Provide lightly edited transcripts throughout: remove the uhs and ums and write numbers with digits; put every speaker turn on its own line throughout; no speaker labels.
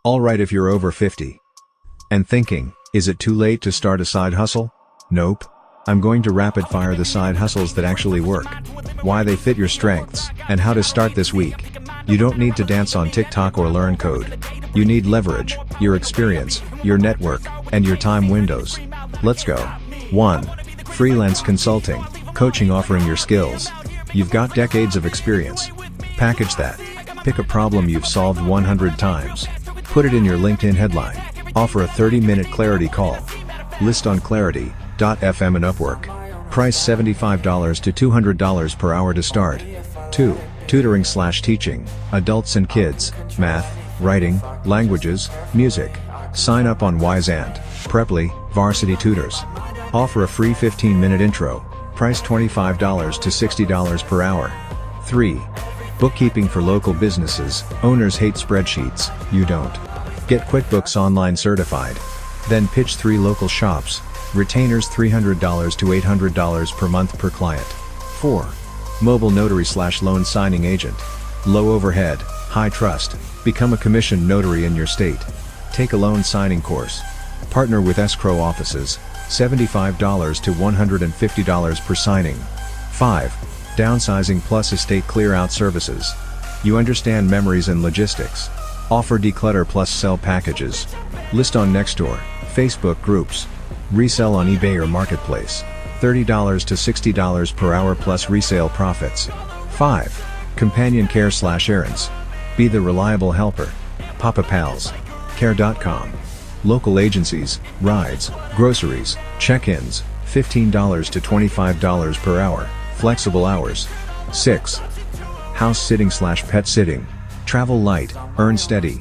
Alright, if you're over 50 and thinking, is it too late to start a side hustle? Nope. I'm going to rapid fire the side hustles that actually work, why they fit your strengths, and how to start this week. You don't need to dance on TikTok or learn code. You need leverage, your experience, your network, and your time windows. Let's go. 1. Freelance consulting, coaching offering your skills. You've got decades of experience. Package that. Pick a problem you've solved 100 times. Put it in your LinkedIn headline. Offer a 30-minute Clarity call. List on Clarity.fm and Upwork. Price $75 to $200 per hour to start. 2. Tutoring/teaching, adults and kids, math, writing, languages, music. Sign up on Wise and Preply, Varsity Tutors. Offer a free 15-minute intro. Price $25 to $60 per hour. 3. Bookkeeping for local businesses. Owners hate spreadsheets, you don't. Get QuickBooks Online certified. Then pitch 3 local shops. Retainers $300 to $800 per month per client. 4. Mobile notary/loan signing agent. Low overhead, high trust. Become a commissioned notary in your state. Take a loan signing course. Partner with escrow offices. $75 to $150 per signing. 5. Downsizing plus estate clear-out services. You understand memories and logistics. Offer declutter plus sell packages. List on Nextdoor, Facebook groups. Resell on eBay or Marketplace. $30 to $60 per hour plus resale profits. 5. Companion care/errands. Be the reliable helper. Papa Pals. Care.com. Local agencies, rides, groceries, check-ins, $15 to $25 per hour, flexible hours. 6. House sitting/pet sitting. Travel light, earn steady.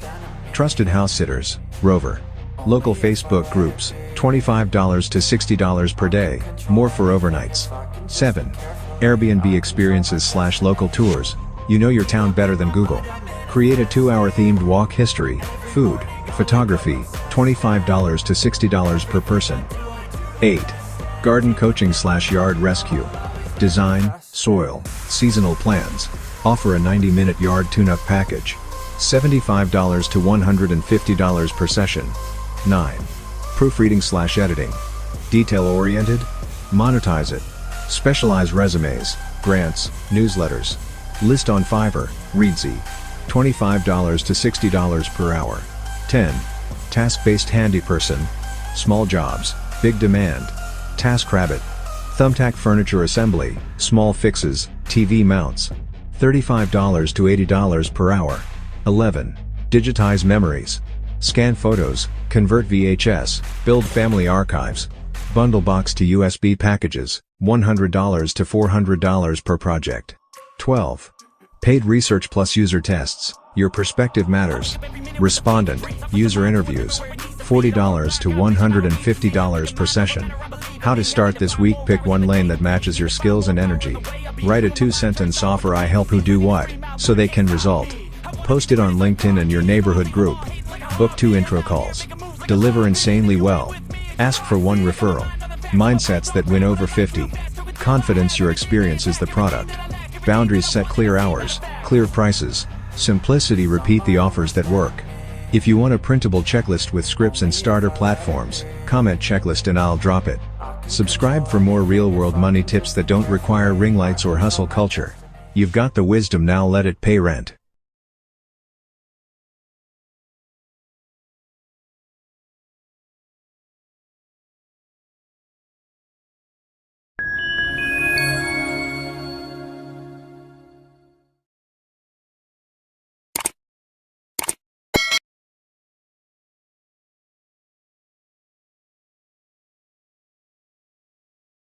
Trusted house sitters, Rover. Local Facebook groups, $25 to $60 per day, more for overnights. 7. Airbnb experiences/local tours. You know your town better than Google. Create a 2-hour themed walk, history, food, photography, $25 to $60 per person. 8. Garden coaching/yard rescue. Design, soil, seasonal plans. Offer a 90-minute yard tune-up package. $75 to $150 per session. 9. Proofreading/editing. Detail-oriented? Monetize it. Specialize resumes, grants, newsletters. List on Fiverr, Reedsy. $25 to $60 per hour. 10. Task-based handyperson. Small jobs, big demand. TaskRabbit. Thumbtack furniture assembly, small fixes, TV mounts. $35 to $80 per hour. 11. Digitize memories. Scan photos, convert VHS, build family archives. Bundle box to USB packages, $100 to $400 per project. 12. Paid research plus user tests. Your perspective matters. Respondent, user interviews. $40 to $150 per session. How to start this week? Pick one lane that matches your skills and energy. Write a 2-sentence offer, I help who do what, so they can result. Post it on LinkedIn and your neighborhood group. Book 2 intro calls. Deliver insanely well. Ask for 1 referral. Mindsets that win over 50. Confidence, your experience is the product. Boundaries, set clear hours, clear prices. Simplicity, repeat the offers that work. If you want a printable checklist with scripts and starter platforms, comment checklist and I'll drop it. Subscribe for more real-world money tips that don't require ring lights or hustle culture. You've got the wisdom, now let it pay rent.